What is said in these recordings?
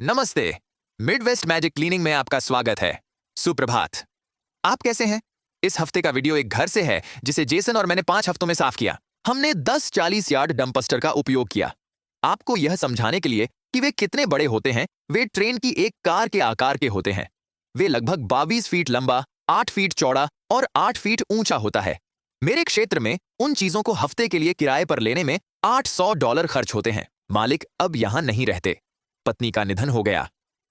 नमस्ते। Midwest magic cleaning में आपका स्वागत है। सुप्रभात। आप कैसे हैं? इस हफ्ते का वीडियो एक घर से है जिसे जेसन और मैंने 5 हफ्तों में साफ किया। हमने 10-40 यार्ड डंपस्टर का उपयोग किया। आपको यह समझाने के लिए कि वे कितने बड़े होते हैं, वे ट्रेन की एक कार के आकार के होते हैं। वे लगभग 22 फीट लंबा, 8 फीट चौड़ा और 8 फीट ऊंचा होता है। मेरे क्षेत्र में उन चीजों को हफ्ते के लिए किराए पर लेने में $800 खर्च होते हैं। मालिक अब यहां नहीं रहते। पत्नी का निधन हो गया।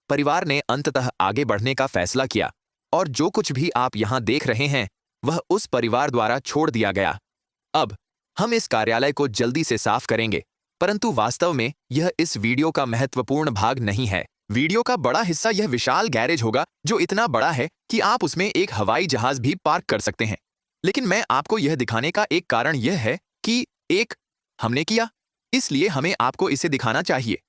परिवार ने अंततः आगे बढ़ने का फैसला किया और जो कुछ भी आप यहां देख रहे हैं वह उस परिवार द्वारा छोड़ दिया गया। अब हम इस कार्यालय को जल्दी से साफ करेंगे, परंतु वास्तव में यह इस वीडियो का महत्वपूर्ण भाग नहीं है। वीडियो का बड़ा हिस्सा यह विशाल गैरेज होगा जो इतना बड़ा है कि आप उसमें एक हवाई जहाज भी पार्क कर सकते हैं। लेकिन मैं आपको यह दिखाने का एक कारण यह है कि एक, हमने किया, इसलिए हमें आपको इसे दिखाना चाहिए।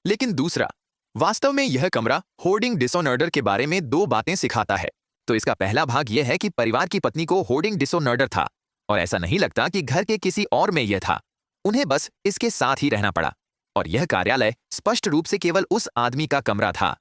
लेकिन दूसरा, वास्तव में यह कमरा होर्डिंग डिसऑनर्डर के बारे में 2 बातें सिखाता है। तो इसका पहला भाग यह है कि परिवार की पत्नी को होर्डिंग डिसऑनर्डर था और ऐसा नहीं लगता कि घर के किसी और में यह था। उन्हें बस इसके साथ ही रहना पड़ा और यह कार्यालय स्पष्ट रूप से केवल उस आदमी का कमरा था।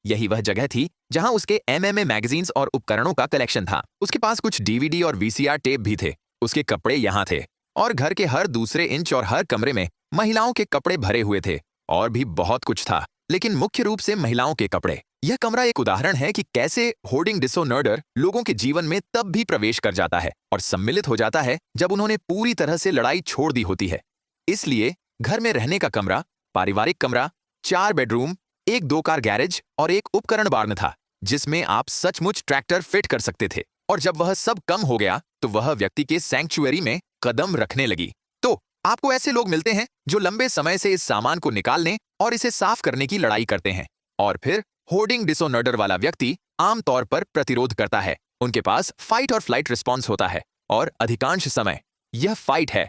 यही वह जगह थी जहां उसके MMA मैगजीन्स और उपकरणों का कलेक्शन था। उसके पास कुछ DVD और VCR टेप भी थे। उसके कपड़े यहां थे और घर के हर दूसरे इंच और हर कमरे में महिलाओं के कपड़े भरे हुए थे। और भी बहुत कुछ था, लेकिन मुख्य रूप से महिलाओं के कपड़े। यह कमरा एक उदाहरण है कि कैसे होर्डिंग डिसऑनर्डर लोगों के जीवन में तब भी प्रवेश कर जाता है और सम्मिलित हो जाता है जब उन्होंने पूरी तरह से लड़ाई छोड़ दी होती है। इसलिए घर में रहने का कमरा, पारिवारिक कमरा, 4 बेडरूम, एक 2 कार गैरेज और एक उपकरण बार्न था जिसमें आप सचमुच ट्रैक्टर फिट कर सकते थे। और जब वह सब कम हो गया तो वह व्यक्ति के सैंक्चुअरी में कदम रखने लगी। तो आपको ऐसे लोग मिलते हैं जो लंबे समय से इस सामान को निकालने और इसे साफ करने की लड़ाई करते हैं और फिर होर्डिंग डिसऑनर्डर वाला व्यक्ति आमतौर पर प्रतिरोध करता है। उनके पास फाइट और फ्लाइट रिस्पॉन्स होता है और अधिकांश समय यह फाइट है।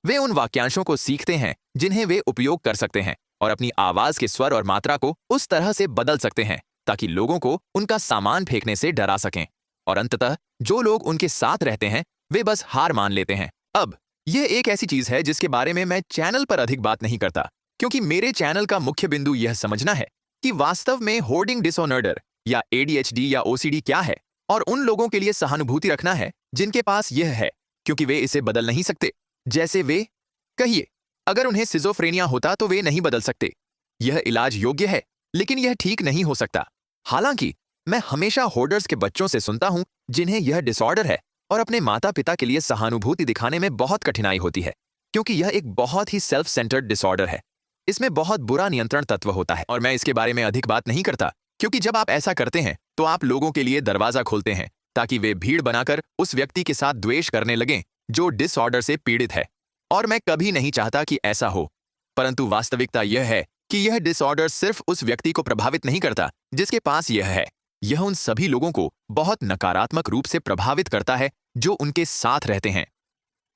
वे उन वाक्यांशों को सीखते हैं जिन्हें वे उपयोग कर सकते हैं और अपनी आवाज के स्वर और मात्रा को उस तरह से बदल सकते हैं ताकि लोगों को उनका सामान फेंकने से डरा सकें। और अंततः जो लोग उनके साथ रहते हैं वे बस हार मान लेते हैं। अब यह एक ऐसी चीज है जिसके बारे में मैं चैनल पर अधिक बात नहीं करता, क्योंकि मेरे चैनल का मुख्य बिंदु यह समझना है कि वास्तव में होर्डिंग डिसऑनर्डर या ADHD या OCD क्या है और उन लोगों के लिए सहानुभूति रखना है जिनके पास यह है, क्योंकि वे इसे बदल नहीं सकते। जैसे वे, कहिए, अगर उन्हें सिजोफ्रेनिया होता तो वे नहीं बदल सकते। यह इलाज योग्य है, लेकिन यह ठीक नहीं हो सकता। हालांकि मैं हमेशा होर्डर्स के बच्चों से सुनता हूं जिन्हें यह डिसऑर्डर है और अपने माता पिता के लिए सहानुभूति दिखाने में बहुत कठिनाई होती है, क्योंकि यह एक बहुत ही सेल्फ सेंटर्ड डिसऑर्डर है। इसमें बहुत बुरा नियंत्रण तत्व होता है और मैं इसके बारे में अधिक बात नहीं करता, क्योंकि जब आप ऐसा करते हैं तो आप लोगों के लिए दरवाजा खोलते हैं ताकि वे भीड़ बनाकर उस व्यक्ति के साथ द्वेष करने लगें जो डिसऑर्डर से पीड़ित है। और मैं कभी नहीं चाहता कि ऐसा हो, परंतु वास्तविकता यह है कि यह डिसऑर्डर सिर्फ उस व्यक्ति को प्रभावित नहीं करता जिसके पास यह है। यह उन सभी लोगों को बहुत नकारात्मक रूप से प्रभावित करता है जो उनके साथ रहते हैं।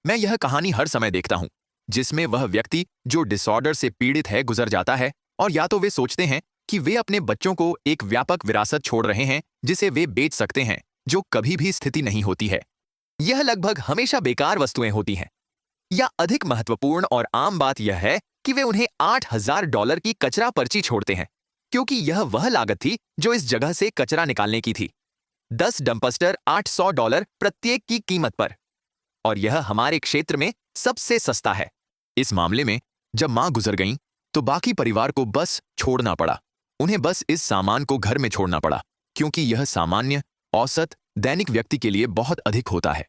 मैं यह कहानी हर समय देखता हूं जिसमें वह व्यक्ति जो डिसऑर्डर से पीड़ित है गुजर जाता है और या तो वे सोचते हैं कि वे अपने बच्चों को एक व्यापक विरासत छोड़ रहे हैं जिसे वे बेच सकते हैं, जो कभी भी स्थिति नहीं होती है। यह लगभग हमेशा बेकार वस्तुएं होती हैं। या अधिक महत्वपूर्ण और आम बात यह है कि वे उन्हें $8,000 की कचरा पर्ची छोड़ते हैं, क्योंकि यह वह लागत थी जो इस जगह से कचरा निकालने की थी। 10 डंपस्टर $800 प्रत्येक की कीमत पर, और यह हमारे क्षेत्र में सबसे सस्ता है। इस मामले में जब मां गुजर गईं, तो बाकी परिवार को बस छोड़ना पड़ा। उन्हें बस इस सामान को घर में छोड़ना पड़ा, क्योंकि यह सामान्य औसत दैनिक व्यक्ति के लिए बहुत अधिक होता है।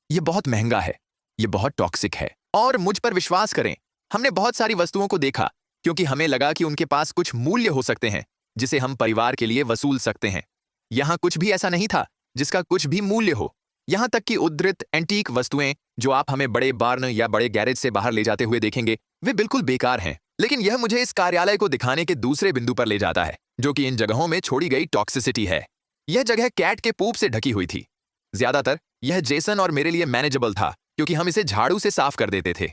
यह बहुत महंगा है, यह बहुत टॉक्सिक है। और मुझ पर विश्वास करें, हमने बहुत सारी वस्तुओं को देखा क्योंकि हमें लगा कि उनके पास कुछ मूल्य हो सकते हैं जिसे हम परिवार के लिए वसूल सकते हैं। यहां कुछ भी ऐसा नहीं था जिसका कुछ भी मूल्य हो। यहां तक कि उद्धृत एंटीक वस्तुएं जो आप हमें बड़े बार्न या बड़े गैरेज से बाहर ले जाते हुए देखेंगे, वे बिल्कुल बेकार हैं। लेकिन यह मुझे इस कार्यालय को दिखाने के दूसरे बिंदु पर ले जाता है, जो कि इन जगहों में छोड़ी गई टॉक्सिसिटी है। यह जगह कैट के पूप से ढकी हुई थी। ज्यादातर यह जेसन और मेरे लिए मैनेजेबल था क्योंकि हम इसे झाड़ू से साफ कर देते थे।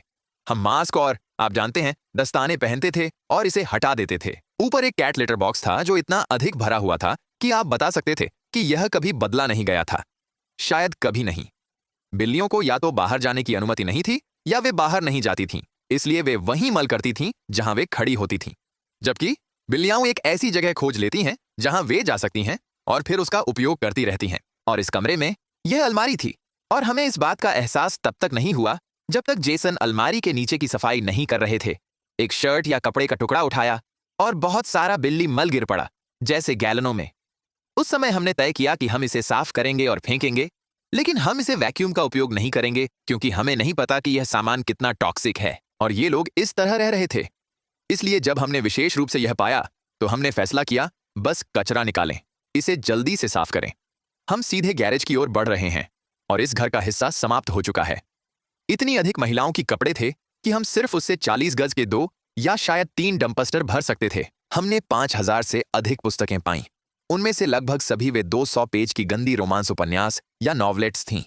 हम मास्क और, आप जानते हैं, दस्ताने पहनते थे और इसे हटा देते थे। ऊपर एक कैट लेटर बॉक्स था जो इतना अधिक भरा हुआ था कि आप बता सकते थे कि यह कभी बदला नहीं गया था। शायद कभी नहीं। बिल्लियों को या तो बाहर जाने की अनुमति नहीं थी या वे बाहर नहीं जाती थीं, इसलिए वे वहीं मल करती थीं जहां वे खड़ी होती थीं। जबकि बिल्लियां एक ऐसी जगह खोज लेती हैं जहां वे जा सकती हैं और फिर उसका उपयोग करती रहती हैं। और इस कमरे में यह अलमारी थी और हमें इस बात का एहसास तब तक नहीं हुआ जब तक जेसन अलमारी के नीचे की सफाई नहीं कर रहे थे। एक शर्ट या कपड़े का टुकड़ा उठाया और बहुत सारा बिल्ली मल गिर पड़ा, जैसे गैलनों में। उस समय हमने तय किया कि हम इसे साफ करेंगे और फेंकेंगे, लेकिन हम इसे वैक्यूम का उपयोग नहीं करेंगे क्योंकि हमें नहीं पता कि यह सामान कितना टॉक्सिक है और ये लोग इस तरह रह रहे थे। इसलिए जब हमने विशेष रूप से यह पाया तो हमने फैसला किया, बस कचरा निकालें, इसे जल्दी से साफ करें। हम सीधे गैरेज की ओर बढ़ रहे हैं और इस घर का हिस्सा समाप्त हो चुका है। इतनी अधिक महिलाओं की कपड़े थे कि हम सिर्फ उससे 40 गज के 2 या शायद 3 डंपस्टर भर सकते थे। हमने 5000 से अधिक पुस्तकें पाईं। उनमें से लगभग सभी वे 200 पेज की गंदी रोमांस उपन्यास या नॉवलेट्स थीं।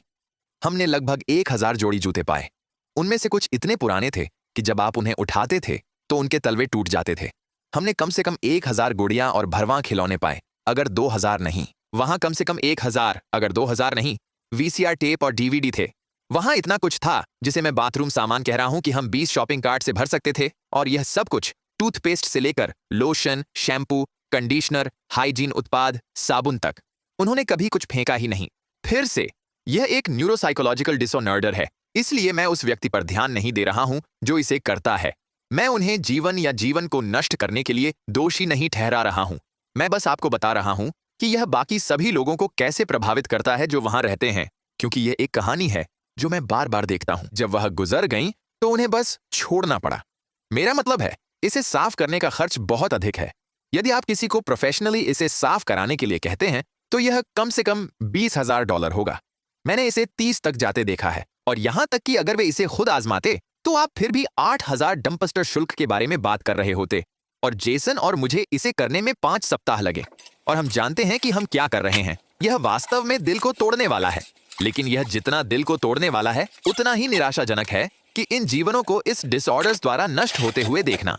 हमने लगभग 1000 जोड़ी जूते पाए। उनमें से कुछ इतने पुराने थे कि जब आप उन्हें उठाते थे तो उनके तलवे टूट जाते थे। हमने कम से कम 1000 गुड़ियां और भरवां खिलौने पाए, अगर 2000 नहीं। वहां कम से कम 1000, अगर 2000 नहीं, वीसीआर टेप और डीवीडी थे। वहां इतना कुछ था जिसे मैं बाथरूम सामान कह रहा हूं कि हम 20 शॉपिंग कार्ट से भर सकते थे। और यह सब कुछ टूथपेस्ट से लेकर लोशन, शैम्पू, कंडीशनर, हाइजीन उत्पाद, साबुन तक। उन्होंने कभी कुछ फेंका ही नहीं। फिर से, यह एक न्यूरोसाइकोलॉजिकल डिसऑर्डर है, इसलिए मैं उस व्यक्ति पर ध्यान नहीं दे रहा हूं जो इसे करता है। मैं उन्हें जीवन या जीवन को नष्ट करने के लिए दोषी नहीं ठहरा रहा हूं। मैं बस आपको बता रहा हूं कि यह बाकी सभी लोगों को कैसे प्रभावित करता है जो वहां रहते हैं, क्योंकि यह एक कहानी है जो मैं बार बार देखता हूं। जब वह गुजर गईं तो उन्हें बस छोड़ना पड़ा। मेरा मतलब है, इसे साफ करने का खर्च बहुत अधिक है। यदि आप किसी को प्रोफेशनली इसे साफ कराने के लिए कहते हैं तो यह कम से कम $20,000 होगा। मैंने इसे 30 तक जाते देखा है और यहां तक कि अगर वे इसे खुद आजमाते तो आप फिर भी 8000 डंपस्टर शुल्क के बारे में बात कर रहे होते। और जेसन और मुझे इसे करने में 5 सप्ताह लगे और हम जानते हैं कि हम क्या कर रहे हैं। यह वास्तव में दिल को तोड़ने वाला है, लेकिन यह जितना दिल को तोड़ने वाला है उतना ही निराशाजनक है कि इन जीवनों को इस डिसऑर्डर्स द्वारा नष्ट होते हुए देखना।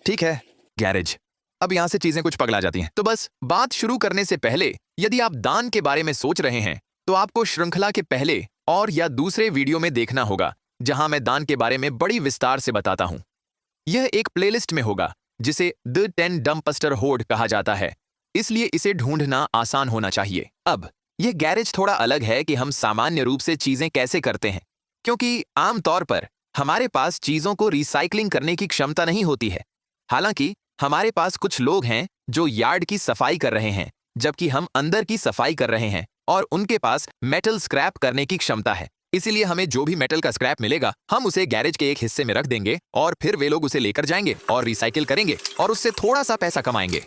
ठीक है, गैरेज। अब यहां से चीजें कुछ पगला जाती हैं। तो बस बात शुरू करने से पहले, यदि आप दान के बारे में सोच रहे हैं तो आपको श्रृंखला के पहले और या दूसरे वीडियो में देखना होगा जहां मैं दान के बारे में बड़ी विस्तार से बताता हूं। यह एक प्लेलिस्ट में होगा जिसे द 10 डंपस्टर होर्ड कहा जाता है, इसलिए इसे ढूंढना आसान होना चाहिए। अब यह गैरेज थोड़ा अलग है कि हम सामान्य रूप से चीजें कैसे करते हैं, क्योंकि आमतौर पर हमारे पास चीजों को रिसाइकलिंग करने की क्षमता नहीं होती है। हालांकि हमारे पास कुछ लोग हैं जो यार्ड की सफाई कर रहे हैं जबकि हम अंदर की सफाई कर रहे हैं और उनके पास मेटल स्क्रैप करने की क्षमता है। इसीलिए हमें जो भी मेटल का स्क्रैप मिलेगा हम उसे गैरेज के एक हिस्से में रख देंगे और फिर वे लोग उसे लेकर जाएंगे और रिसाइकिल करेंगे और उससे थोड़ा सा पैसा कमाएंगे।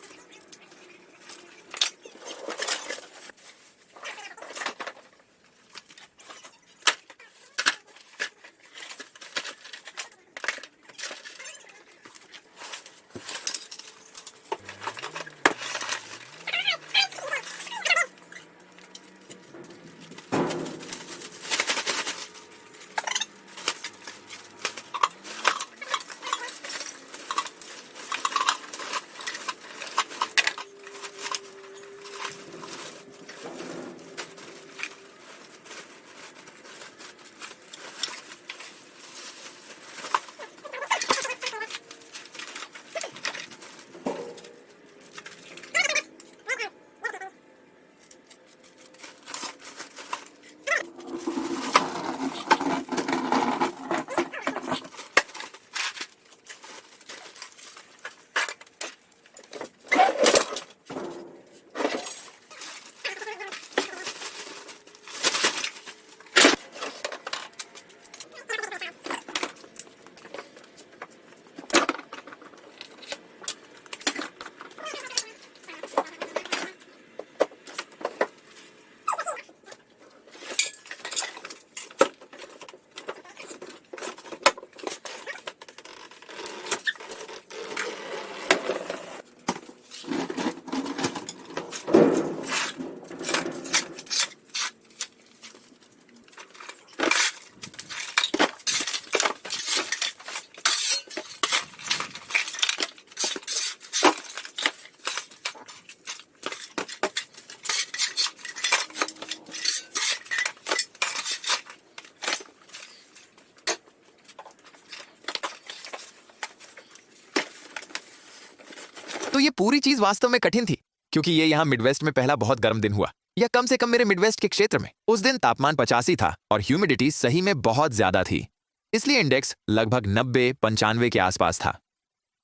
ये पूरी चीज वास्तव में कठिन थी, क्योंकि ये यहाँ मिडवेस्ट में पहला बहुत गर्म दिन हुआ, या कम से कम मेरे मिडवेस्ट के क्षेत्र में। उस दिन तापमान 85 था और ह्यूमिडिटी सही में बहुत ज्यादा थी, इसलिए इंडेक्स लगभग 90-95 के आसपास था।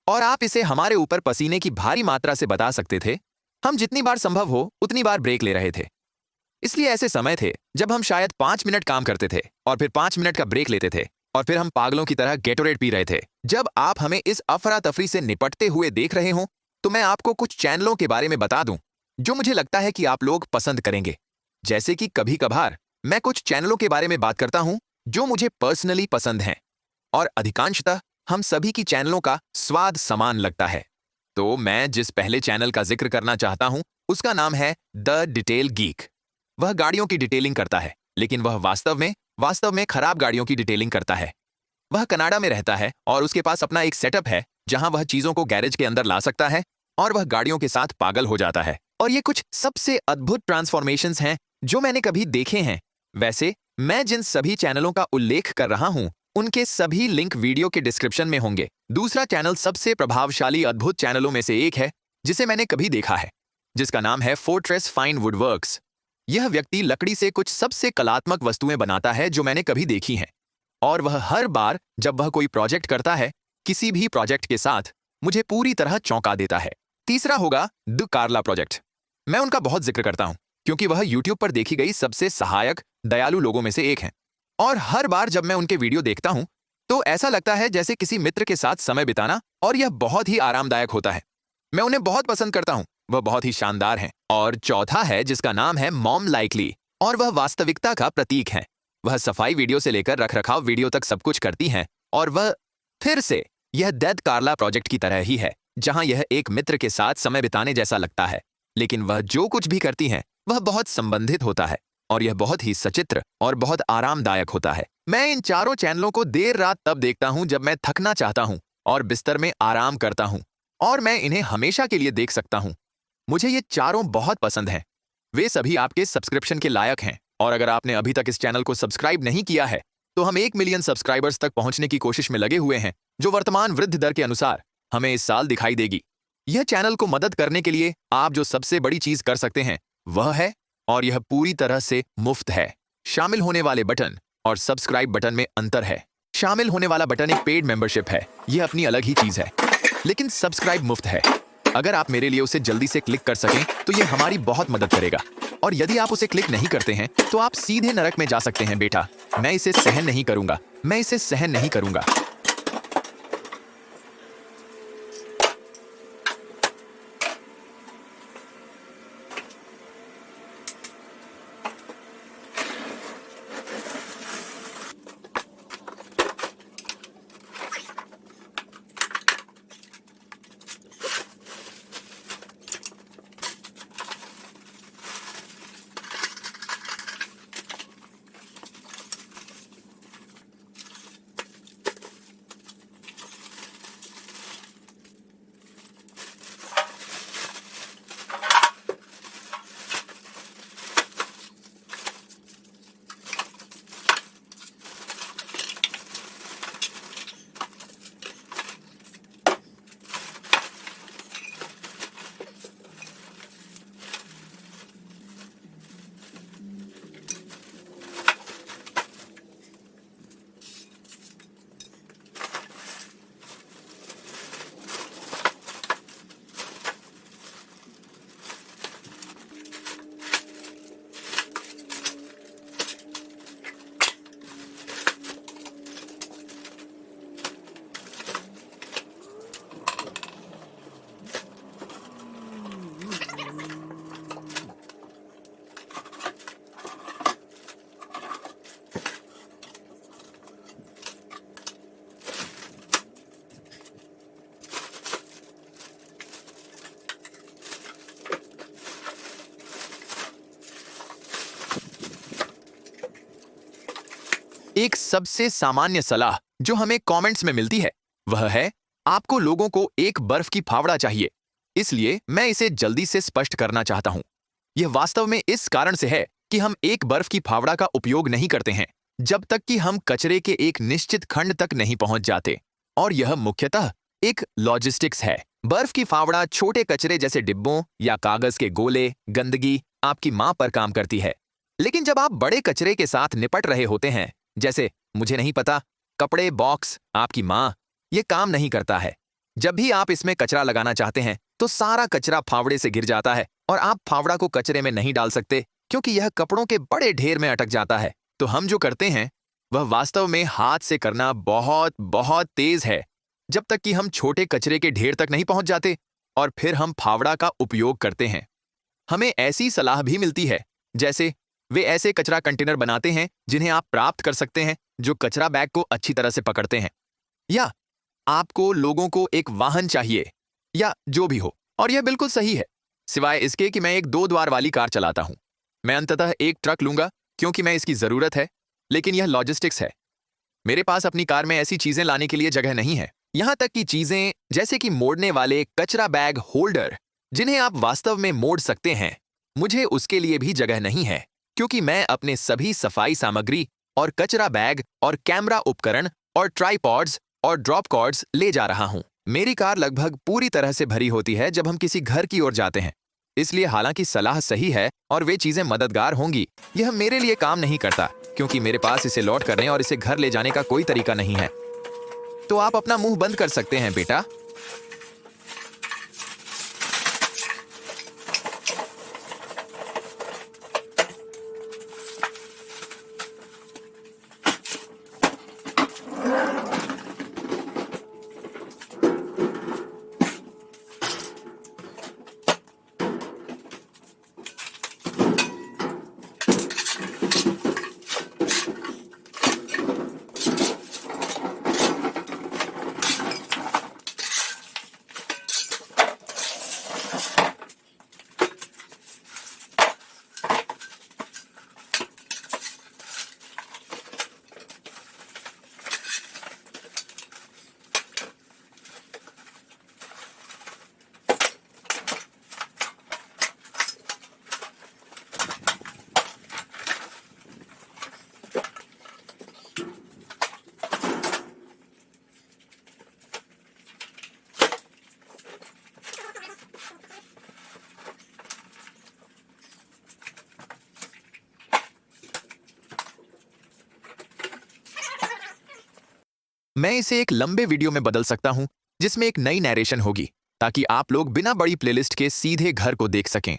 और आप इसे हमारे ऊपर पसीने की भारी मात्रा से बता सकते थे। हम जितनी बार संभव हो उतनी बार ब्रेक ले रहे थे। इसलिए ऐसे समय थे जब हम शायद 5 मिनट काम करते थे और फिर 5 मिनट का ब्रेक लेते थे और फिर हम पागलों की तरह गेटोरेड पी रहे थे। जब आप हमें इस अफरा तफरी से निपटते हुए देख रहे हो, तो मैं आपको कुछ चैनलों के बारे में बता दूं जो मुझे लगता है कि आप लोग पसंद करेंगे। जैसे कि कभी कभार मैं कुछ चैनलों के बारे में बात करता हूं जो मुझे पर्सनली पसंद हैं, और अधिकांशतः हम सभी की चैनलों का स्वाद समान लगता है। तो मैं जिस पहले चैनल का जिक्र करना चाहता हूं उसका नाम है द डिटेल गीक। वह गाड़ियों की डिटेलिंग करता है, लेकिन वह वास्तव में खराब गाड़ियों की डिटेलिंग करता है। वह कनाडा में रहता है और उसके पास अपना एक सेटअप है जहां वह चीजों को गैरेज के अंदर ला सकता है और वह गाड़ियों के साथ पागल हो जाता है। और ये कुछ सबसे अद्भुत ट्रांसफॉर्मेशंस हैं जो मैंने कभी देखे हैं। वैसे मैं जिन सभी चैनलों का उल्लेख कर रहा हूं उनके सभी लिंक वीडियो के डिस्क्रिप्शन में होंगे। दूसरा चैनल सबसे प्रभावशाली अद्भुत चैनलों में से एक है जिसे मैंने कभी देखा है, जिसका नाम है फोर्ट्रेस फाइन वुडवर्क्स। यह व्यक्ति लकड़ी से कुछ सबसे कलात्मक वस्तुएं बनाता है जो मैंने कभी देखी हैं, और वह हर बार जब वह कोई प्रोजेक्ट करता है, किसी भी प्रोजेक्ट के साथ, मुझे पूरी तरह चौंका देता है। तीसरा होगा द कार्ला प्रोजेक्ट। मैं उनका बहुत जिक्र करता हूं क्योंकि वह YouTube पर देखी गई सबसे सहायक, दयालु लोगों में से एक हैं, और हर बार जब मैं उनके वीडियो देखता हूं तो ऐसा लगता है जैसे किसी मित्र के साथ समय बिताना, और यह बहुत ही आरामदायक होता है। मैं उन्हें बहुत पसंद करता हूं, वह बहुत ही शानदार हैं। और चौथा है जिसका नाम है मॉम लाइकली, और वह वास्तविकता का प्रतीक है। वह सफाई वीडियो से लेकर रखरखाव वीडियो तक सब कुछ करती हैं, और वह फिर से यह डेड कार्ला प्रोजेक्ट की तरह ही है, जहां यह एक मित्र के साथ समय बिताने जैसा लगता है, लेकिन वह जो कुछ भी करती हैं वह बहुत संबंधित होता है, और यह बहुत ही सचित्र और बहुत आरामदायक होता है। मैं इन चारों चैनलों को देर रात तब देखता हूं जब मैं थकना चाहता हूं और बिस्तर में आराम करता हूं, और मैं इन्हें हमेशा के लिए देख सकता हूं। मुझे ये चारों बहुत पसंद हैं। वे सभी आपके सब्सक्रिप्शन के लायक हैं, और अगर आपने अभी तक इस चैनल को सब्सक्राइब नहीं किया है तो हम 1 मिलियन सब्सक्राइबर्स तक पहुंचने की कोशिश में लगे हुए हैं, जो वर्तमान वृद्धि दर के अनुसार हमें इस साल दिखाई देगी। यह चैनल को मदद करने के लिए आप जो सबसे बड़ी चीज कर सकते हैं वह है, और यह पूरी तरह से मुफ्त है, शामिल होने वाले बटन और सब्सक्राइब बटन में अंतर है। शामिल होने वाला बटन एक पेड मेंबरशिप है, यह अपनी अलग ही चीज है, लेकिन सब्सक्राइब मुफ्त है। अगर आप मेरे लिए उसे जल्दी से क्लिक कर सकें तो यह हमारी बहुत मदद करेगा, और यदि आप उसे क्लिक नहीं करते हैं तो आप सीधे नरक में जा सकते हैं बेटा। मैं इसे सहन नहीं करूंगा, मैं इसे सहन नहीं करूंगा। एक सबसे सामान्य सलाह जो हमें कमेंट्स में मिलती है वह है, आपको लोगों को एक बर्फ की फावड़ा चाहिए। इसलिए मैं इसे जल्दी से स्पष्ट करना चाहता हूं। यह वास्तव में इस कारण से है कि हम एक बर्फ की फावड़ा का उपयोग नहीं करते हैं जब तक कि हम कचरे के एक निश्चित खंड तक नहीं पहुंच जाते, और यह मुख्यतः एक लॉजिस्टिक्स है। बर्फ की फावड़ा छोटे कचरे जैसे डिब्बों या कागज के गोले, गंदगी आपकी माँ पर काम करती है। लेकिन जब आप बड़े कचरे के साथ निपट रहे होते हैं, जैसे मुझे नहीं पता, कपड़े बॉक्स, आपकी माँ, ये काम नहीं करता है। जब भी आप इसमें कचरा लगाना चाहते हैं तो सारा कचरा फावड़े से गिर जाता है और आप फावड़ा को कचरे में नहीं डाल सकते क्योंकि यह कपड़ों के बड़े ढेर में अटक जाता है। तो हम जो करते हैं वह वास्तव में हाथ से करना बहुत बहुत तेज है, जब तक कि हम छोटे कचरे के ढेर तक नहीं पहुंच जाते और फिर हम फावड़ा का उपयोग करते हैं। हमें ऐसी सलाह भी मिलती है, जैसे वे ऐसे कचरा कंटेनर बनाते हैं जिन्हें आप प्राप्त कर सकते हैं जो कचरा बैग को अच्छी तरह से पकड़ते हैं, या आपको लोगों को एक वाहन चाहिए, या जो भी हो। और यह बिल्कुल सही है, सिवाय इसके कि मैं एक 2 द्वार वाली कार चलाता हूं। मैं अंततः एक ट्रक लूंगा क्योंकि मैं इसकी जरूरत है, लेकिन यह लॉजिस्टिक्स है। मेरे पास अपनी कार में ऐसी चीजें लाने के लिए जगह नहीं है। यहां तक कि चीजें जैसे कि मोड़ने वाले कचरा बैग होल्डर, जिन्हें आप वास्तव में मोड़ सकते हैं, मुझे उसके लिए भी जगह नहीं है, क्योंकि मैं अपने सभी सफाई सामग्री और कचरा बैग और कैमरा उपकरण और ट्राइपॉड्स और ड्रॉप कॉर्ड्स ले जा रहा हूं। मेरी कार लगभग पूरी तरह से भरी होती है जब हम किसी घर की ओर जाते हैं। इसलिए हालांकि सलाह सही है और वे चीजें मददगार होंगी, यह मेरे लिए काम नहीं करता क्योंकि मेरे पास इसे लौट करने और इसे घर ले जाने का कोई तरीका नहीं है। तो आप अपना मुंह बंद कर सकते हैं बेटा। मैं इसे एक लंबे वीडियो में बदल सकता हूं जिसमें एक नई नैरेशन होगी, ताकि आप लोग बिना बड़ी प्लेलिस्ट के सीधे घर को देख सकें।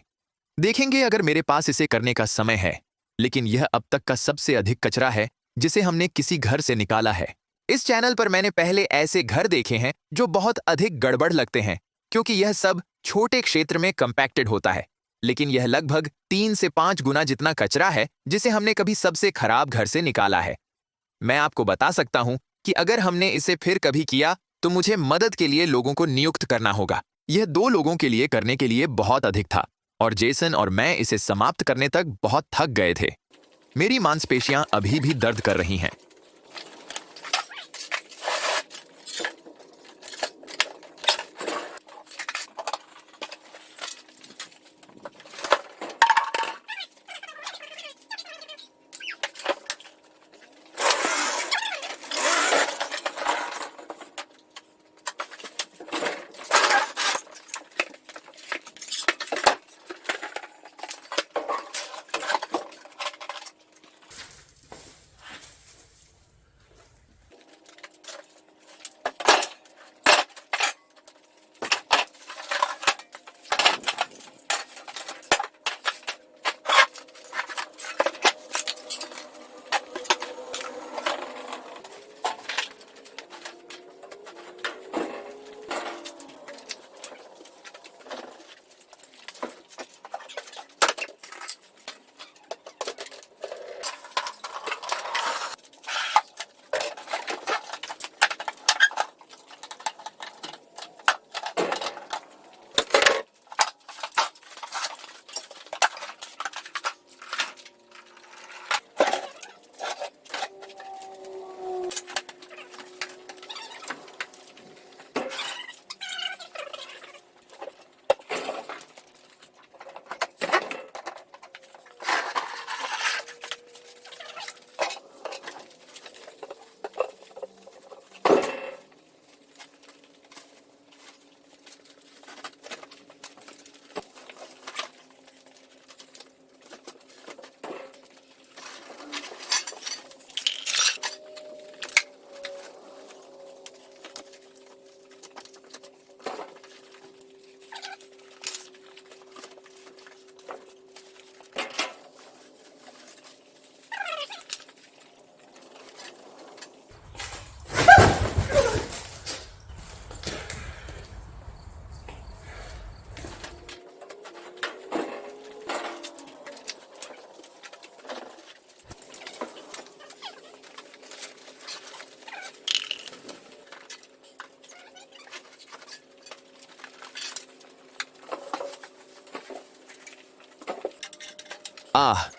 देखेंगे अगर मेरे पास इसे करने का समय है, लेकिन यह अब तक का सबसे अधिक कचरा है जिसे हमने किसी घर से निकाला है। इस चैनल पर मैंने पहले ऐसे घर देखे हैं जो बहुत अधिक गड़बड़ लगते हैं क्योंकि यह सब छोटे क्षेत्र में कंपैक्टेड होता है, लेकिन यह लगभग 3 से 5 गुना जितना कचरा है जिसे हमने कभी सबसे खराब घर से निकाला है। मैं आपको बता सकता हूं कि अगर हमने इसे फिर कभी किया तो मुझे मदद के लिए लोगों को नियुक्त करना होगा। यह 2 लोगों के लिए करने के लिए बहुत अधिक था और जेसन और मैं इसे समाप्त करने तक बहुत थक गए थे। मेरी मांसपेशियां अभी भी दर्द कर रही हैं।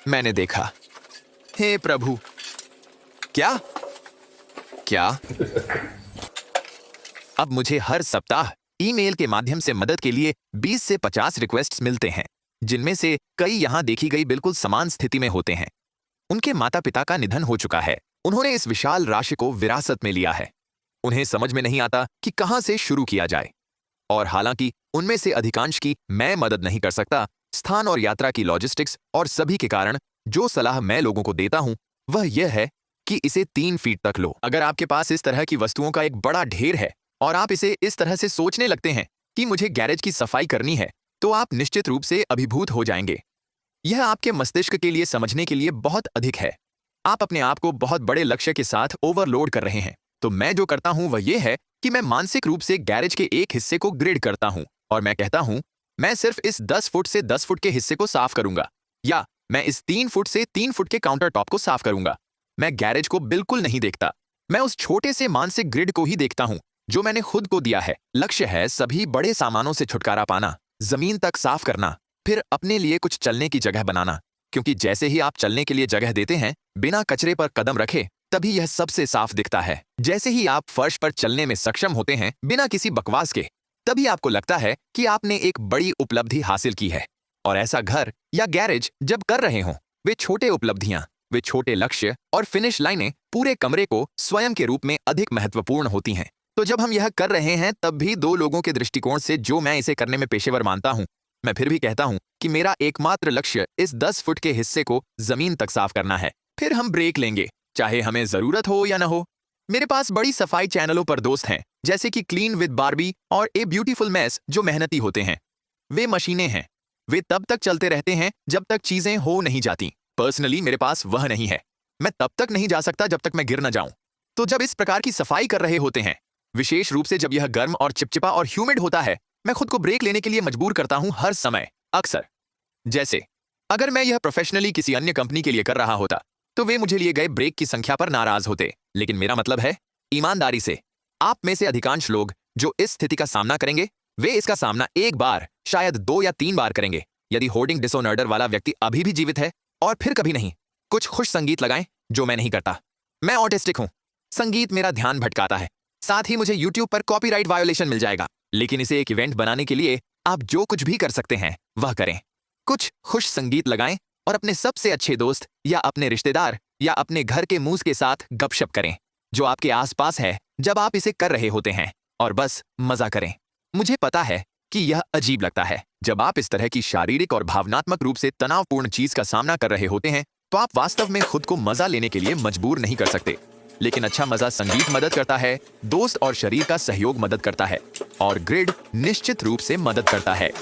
मैंने देखा। हे प्रभु, क्या क्या अब मुझे हर सप्ताह ईमेल के माध्यम से मदद के लिए 20 से 50 रिक्वेस्ट्स मिलते हैं, जिनमें से कई यहां देखी गई बिल्कुल समान स्थिति में होते हैं। उनके माता पिता का निधन हो चुका है। उन्होंने इस विशाल राशि को विरासत में लिया है। उन्हें समझ में नहीं आता कि कहां से शुरू किया जाए। और हालांकि उनमें से अधिकांश की मैं मदद नहीं कर सकता, स्थान और यात्रा की लॉजिस्टिक्स और सभी के कारण जो सलाह मैं लोगों को देता हूं वह यह है कि इसे 3 फीट तक लो। अगर आपके पास इस तरह की वस्तुओं का एक बड़ा ढेर है और आप इसे इस तरह से सोचने लगते हैं कि मुझे गैरेज की सफाई करनी है, तो आप निश्चित रूप से अभिभूत हो जाएंगे। यह आपके मस्तिष्क के लिए समझने के लिए बहुत अधिक है। आप अपने आप को बहुत बड़े लक्ष्य के साथ ओवरलोड कर रहे हैं। तो मैं जो करता हूं वह यह है कि मैं मानसिक रूप से गैरेज के एक हिस्से को ग्रिड करता हूं और मैं कहता हूं मैं सिर्फ इस 10 फुट से 10 फुट के हिस्से को साफ करूंगा, या मैं इस 3 फुट से 3 फुट के काउंटर टॉप को साफ करूंगा। मैं गैरेज को बिल्कुल नहीं देखता, मैं उस छोटे से मानसिक ग्रिड को ही देखता हूं जो मैंने खुद को दिया है। लक्ष्य है सभी बड़े सामानों से छुटकारा पाना, जमीन तक साफ करना, फिर अपने लिए कुछ चलने की जगह बनाना, क्योंकि जैसे ही आप चलने के लिए जगह देते हैं बिना कचरे पर कदम रखे, तभी यह सबसे साफ दिखता है। जैसे ही आप फर्श पर चलने में सक्षम होते हैं बिना किसी बकवास के, तभी आपको लगता है कि आपने एक बड़ी उपलब्धि हासिल की है। और ऐसा घर या गैरेज जब कर रहे हों, वे छोटे उपलब्धियां, वे छोटे लक्ष्य और फिनिश लाइनें पूरे कमरे को स्वयं के रूप में अधिक महत्वपूर्ण होती हैं। तो जब हम यह कर रहे हैं तब भी 2 लोगों के दृष्टिकोण से जो मैं इसे करने में पेशेवर मानता हूं, मैं फिर भी कहता हूं कि मेरा एकमात्र लक्ष्य इस 10 फुट के हिस्से को जमीन तक साफ करना है। फिर हम ब्रेक लेंगे, चाहे हमें जरूरत हो या न हो। मेरे पास बड़ी सफाई चैनलों पर दोस्त हैं, जैसे कि क्लीन विद बार्बी और ए ब्यूटीफुल मेस, जो मेहनती होते हैं। वे मशीनें हैं, वे तब तक चलते रहते हैं जब तक चीजें हो नहीं जाती। पर्सनली मेरे पास वह नहीं है। मैं तब तक नहीं जा सकता जब तक मैं गिर न जाऊं। तो जब इस प्रकार की सफाई कर रहे होते हैं, विशेष रूप से जब यह गर्म और चिपचिपा और ह्यूमिड होता है, मैं खुद को ब्रेक लेने के लिए मजबूर करता हूं हर समय। अक्सर, जैसे अगर मैं यह प्रोफेशनली किसी अन्य कंपनी के लिए कर रहा होता तो वे मुझे लिए गए ब्रेक की संख्या पर नाराज होते। लेकिन मेरा मतलब है ईमानदारी से, आप में से अधिकांश लोग जो इस स्थिति का सामना करेंगे, वे इसका सामना एक बार, शायद 2 या 3 बार करेंगे। यदि होर्डिंग डिसऑर्डर वाला व्यक्ति अभी भी जीवित है, और फिर कभी नहीं। कुछ खुश संगीत लगाएं, जो मैं नहीं करता। मैं ऑटिस्टिक हूं, संगीत मेरा ध्यान भटकाता है। साथ ही मुझे यूट्यूब पर कॉपीराइट वायोलेशन मिल जाएगा। लेकिन इसे एक इवेंट बनाने के लिए आप जो कुछ भी कर सकते हैं वह करें। कुछ खुश संगीत लगाएं और अपने सबसे अच्छे दोस्त या अपने रिश्तेदार या अपने घर के मूस के साथ गपशप करें जो आपके आसपास है जब आप इसे कर रहे होते हैं, और बस मजा करें। मुझे पता है कि यह अजीब लगता है। जब आप इस तरह की शारीरिक और भावनात्मक रूप से तनावपूर्ण चीज का सामना कर रहे होते हैं तो आप वास्तव में खुद को मजा लेने के लिए मजबूर नहीं कर सकते। लेकिन अच्छा मजा संगीत मदद करता है, दोस्त और शरीर का सहयोग मदद करता है, और ग्रिड निश्चित रूप से मदद करता है।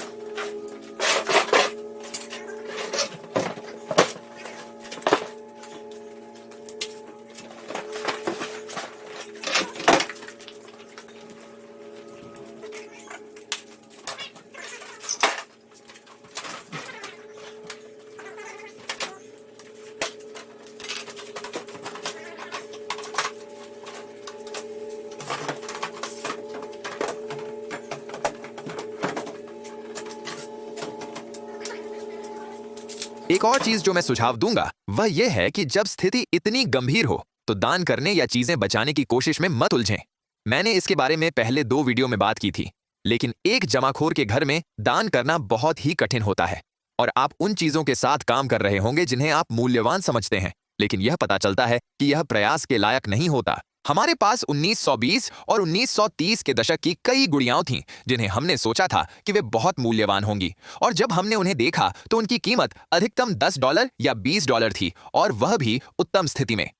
एक और चीज जो मैं सुझाव दूंगा वह यह है कि जब स्थिति इतनी गंभीर हो तो दान करने या चीजें बचाने की कोशिश में मत उलझें। मैंने इसके बारे में पहले 2 वीडियो में बात की थी। लेकिन एक जमाखोर के घर में दान करना बहुत ही कठिन होता है, और आप उन चीजों के साथ काम कर रहे होंगे जिन्हें आप मूल्यवान समझते हैं, लेकिन यह पता चलता है कि यह प्रयास के लायक नहीं होता। हमारे पास 1920 और 1930 के दशक की कई गुड़ियाओं थीं जिन्हें हमने सोचा था कि वे बहुत मूल्यवान होंगी, और जब हमने उन्हें देखा तो उनकी कीमत अधिकतम $10 या $20 थी, और वह भी उत्तम स्थिति में।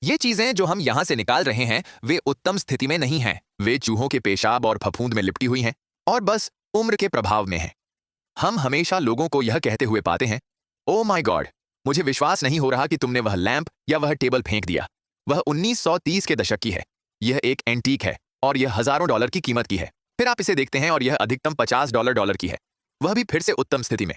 ये चीजें जो हम यहां से निकाल रहे हैं वे उत्तम स्थिति में नहीं हैं। वे चूहों के पेशाब और फफूंद में लिपटी हुई हैं और बस उम्र के प्रभाव में हैं। हम हमेशा लोगों को यह कहते हुए पाते हैं, ओह माय गॉड, मुझे विश्वास नहीं हो रहा कि तुमने वह लैंप या वह टेबल फेंक दिया। वह 1930 के दशक की है, यह एक एंटीक है और यह हजारों डॉलर की कीमत की है। फिर आप इसे देखते हैं और यह अधिकतम $50 की है, वह भी फिर से उत्तम स्थिति में।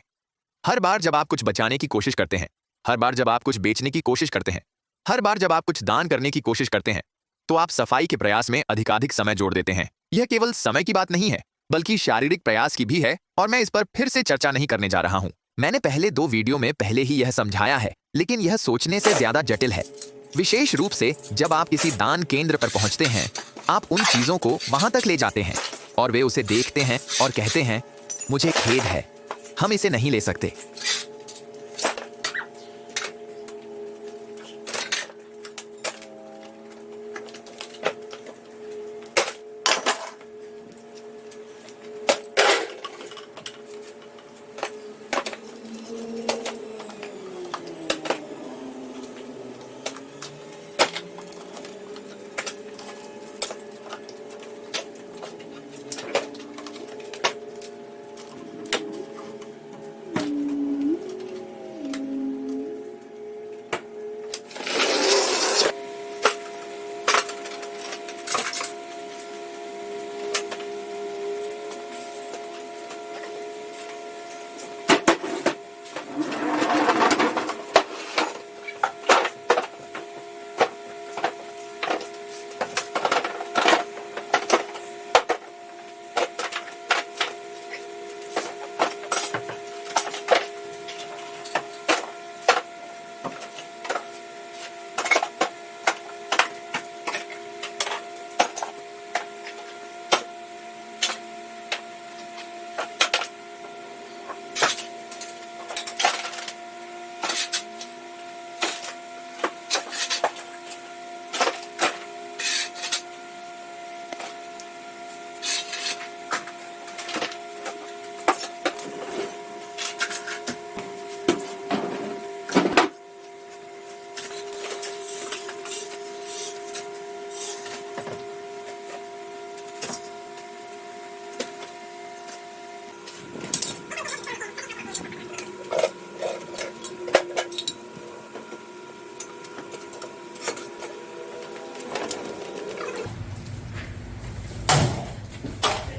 हर बार जब आप कुछ बचाने की कोशिश करते हैं, हर बार जब आप कुछ बेचने की कोशिश करते हैं, हर बार जब आप कुछ दान करने की कोशिश करते हैं, तो आप सफाई के प्रयास में अधिकाधिक समय जोड़ देते हैं। यह केवल समय की बात नहीं है, बल्कि शारीरिक प्रयास की भी है, और मैं इस पर फिर से चर्चा नहीं करने जा रहा हूं। मैंने पहले 2 वीडियो में पहले ही यह समझाया है, लेकिन यह सोचने से ज्यादा जटिल है। विशेष रूप से जब आप किसी दान केंद्र पर पहुंचते हैं, आप उन चीजों को वहां तक ले जाते हैं और वे उसे देखते हैं और कहते हैं, मुझे खेद है, हम इसे नहीं ले सकते।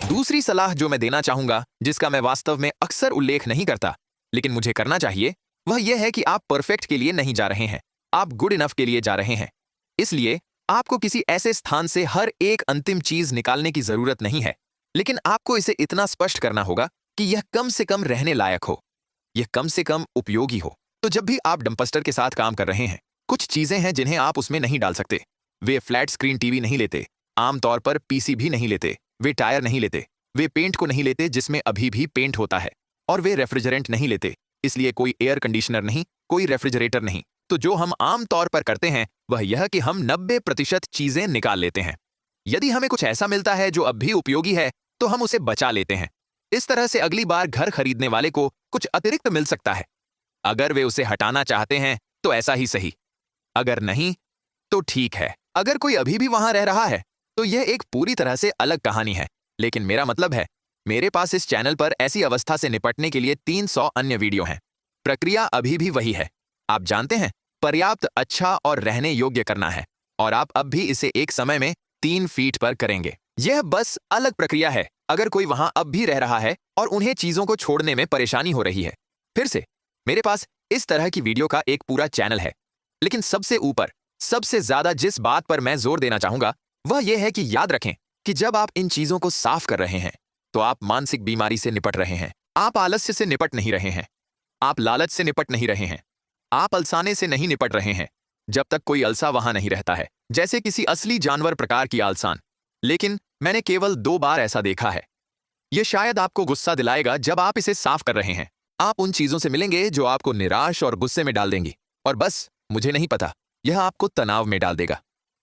दूसरी सलाह जो मैं देना चाहूंगा, जिसका मैं वास्तव में अक्सर उल्लेख नहीं करता, लेकिन मुझे करना चाहिए, वह यह है कि आप परफेक्ट के लिए नहीं जा रहे हैं, आप गुड इनफ के लिए जा रहे हैं। इसलिए आपको किसी ऐसे स्थान से हर एक अंतिम चीज निकालने की जरूरत नहीं है, लेकिन आपको इसे इतना स्पष्ट करना होगा कि यह कम से कम रहने लायक हो, यह कम से कम उपयोगी हो। तो जब भी आप डंपस्टर के साथ काम कर रहे हैं, कुछ चीजें हैं जिन्हें आप उसमें नहीं डाल सकते। वे फ्लैट स्क्रीन टीवी नहीं लेते, आमतौर पर पीसी भी नहीं लेते, वे टायर नहीं लेते, वे पेंट को नहीं लेते जिसमें अभी भी पेंट होता है, और वे रेफ्रिजरेंट नहीं लेते, इसलिए कोई एयर कंडीशनर नहीं, कोई रेफ्रिजरेटर नहीं। तो जो हम आम तौर पर करते हैं वह यह कि हम 90% चीजें निकाल लेते हैं। यदि हमें कुछ ऐसा मिलता है जो अब भी उपयोगी है तो हम उसे बचा लेते हैं। इस तरह से अगली बार घर खरीदने वाले को कुछ अतिरिक्त मिल सकता है। अगर वे उसे हटाना चाहते हैं तो ऐसा ही सही, अगर नहीं तो ठीक है। अगर कोई अभी भी वहां रह रहा है तो यह एक पूरी तरह से अलग कहानी है, लेकिन मेरा मतलब है, मेरे पास इस चैनल पर ऐसी अवस्था से निपटने के लिए 300 अन्य वीडियो हैं। प्रक्रिया अभी भी वही है। आप जानते हैं, पर्याप्त अच्छा और रहने योग्य करना है, और आप अब भी इसे एक समय में 3 फीट पर करेंगे। यह बस अलग प्रक्रिया है अगर कोई वहां अब भी रह रहा है और उन्हें चीजों को छोड़ने में परेशानी हो रही है। फिर से, मेरे पास इस तरह की वीडियो का एक पूरा चैनल है, लेकिन सबसे ऊपर, सबसे ज्यादा जिस बात पर मैं जोर देना चाहूंगा वह यह है कि याद रखें कि जब आप इन चीजों को साफ कर रहे हैं तो आप मानसिक बीमारी से निपट रहे हैं। आप आलस्य से निपट नहीं रहे हैं, आप लालच से निपट नहीं रहे हैं, आप अलसाने से नहीं निपट रहे हैं, जब तक कोई अलसा वहां नहीं रहता है, जैसे किसी असली जानवर प्रकार की आलसान। लेकिन मैंने केवल 2 बार ऐसा देखा है। यह शायद आपको गुस्सा दिलाएगा जब आप इसे साफ कर रहे हैं। आप उन चीजों से मिलेंगे जो आपको निराश और गुस्से में डाल देंगी, और बस मुझे नहीं पता, यह आपको तनाव में डाल देगा।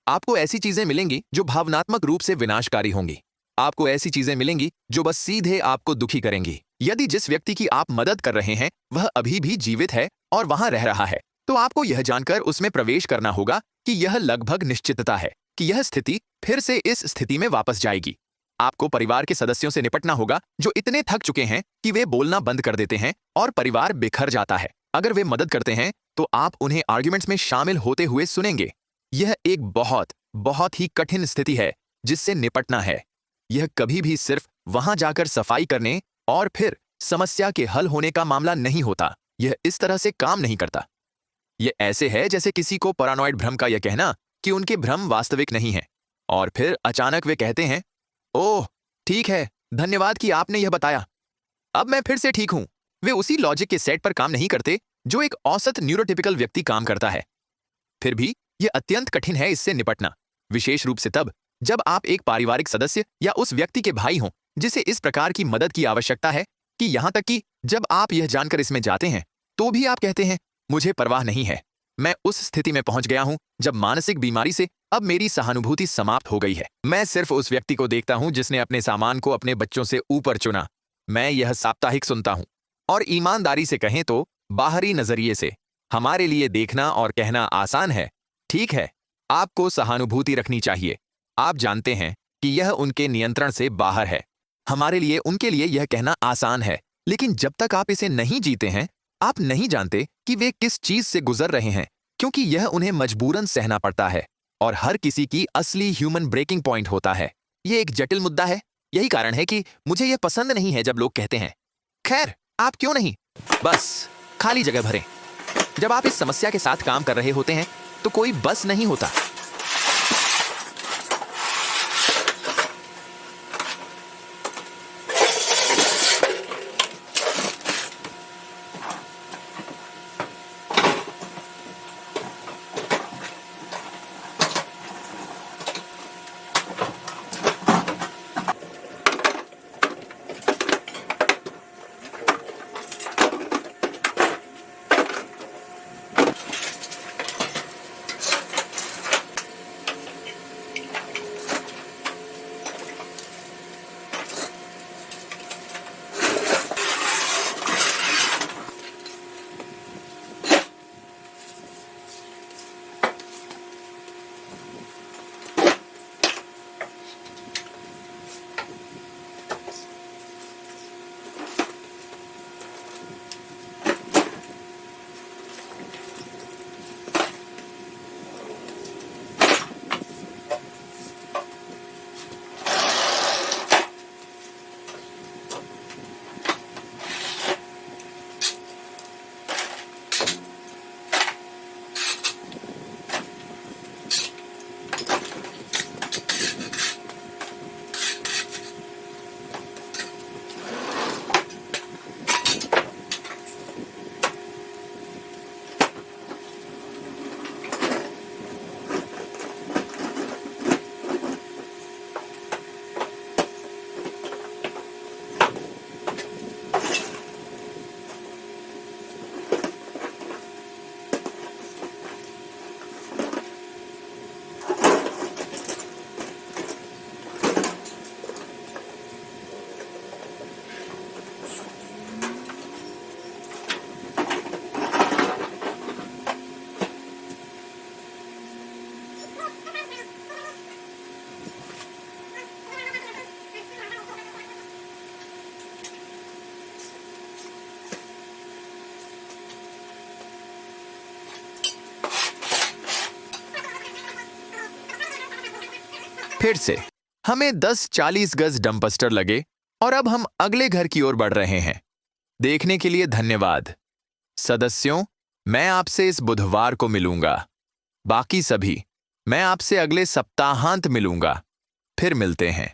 आपको ऐसी चीजें मिलेंगी जो भावनात्मक रूप से विनाशकारी होंगी। आपको ऐसी चीजें मिलेंगी जो बस सीधे आपको दुखी करेंगी। यदि जिस व्यक्ति की आप मदद कर रहे हैं वह अभी भी जीवित है और वहां रह रहा है, तो आपको यह जानकर उसमें प्रवेश करना होगा कि यह लगभग निश्चितता है कि यह स्थिति फिर से इस स्थिति में वापस जाएगी। आपको परिवार के सदस्यों से निपटना होगा जो इतने थक चुके हैं कि वे बोलना बंद कर देते हैं और परिवार बिखर जाता है। अगर वे मदद करते हैं तो आप उन्हें आर्ग्यूमेंट्स में शामिल होते हुए सुनेंगे। यह एक बहुत बहुत ही कठिन स्थिति है जिससे निपटना है। यह कभी भी सिर्फ वहां जाकर सफाई करने और फिर समस्या के हल होने का मामला नहीं होता। यह इस तरह से काम नहीं करता। यह ऐसे है जैसे किसी को पैरानॉइड भ्रम का यह कहना कि उनके भ्रम वास्तविक नहीं है, और फिर अचानक वे कहते हैं, ओह ठीक है, धन्यवाद कि आपने यह बताया, अब मैं फिर से ठीक हूं। वे उसी लॉजिक के सेट पर काम नहीं करते जो एक औसत न्यूरोटिपिकल व्यक्ति काम करता है। फिर भी यह अत्यंत कठिन है इससे निपटना, विशेष रूप से तब जब आप एक पारिवारिक सदस्य या उस व्यक्ति के भाई हों जिसे इस प्रकार की मदद की आवश्यकता है, कि यहां तक कि जब आप यह जानकर इसमें जाते हैं तो भी आप कहते हैं मुझे परवाह नहीं है। मैं उस स्थिति में पहुंच गया हूं जब मानसिक बीमारी से अब मेरी सहानुभूति समाप्त हो गई है। मैं सिर्फ उस व्यक्ति को देखता हूं जिसने अपने सामान को अपने बच्चों से ऊपर चुना। मैं यह साप्ताहिक सुनता हूं और ईमानदारी से कहें तो बाहरी नजरिए से हमारे लिए देखना और कहना आसान है, ठीक है, आपको सहानुभूति रखनी चाहिए। आप जानते हैं कि यह उनके नियंत्रण से बाहर है। हमारे लिए उनके लिए यह कहना आसान है, लेकिन जब तक आप इसे नहीं जीते हैं, आप नहीं जानते कि वे किस चीज से गुजर रहे हैं, क्योंकि यह उन्हें मजबूरन सहना पड़ता है और हर किसी की असली ह्यूमन ब्रेकिंग पॉइंट होता है। यह एक जटिल मुद्दा है। यही कारण है कि मुझे यह पसंद नहीं है जब लोग कहते हैं, खैर आप क्यों नहीं बस खाली जगह भरें। जब आप इस समस्या के साथ काम कर रहे होते हैं तो कोई बस नहीं होता। फिर से हमें 10-40 गज डंपस्टर लगे और अब हम अगले घर की ओर बढ़ रहे हैं। देखने के लिए धन्यवाद सदस्यों। मैं आपसे इस बुधवार को मिलूंगा। बाकी सभी मैं आपसे अगले सप्ताहांत मिलूंगा। फिर मिलते हैं।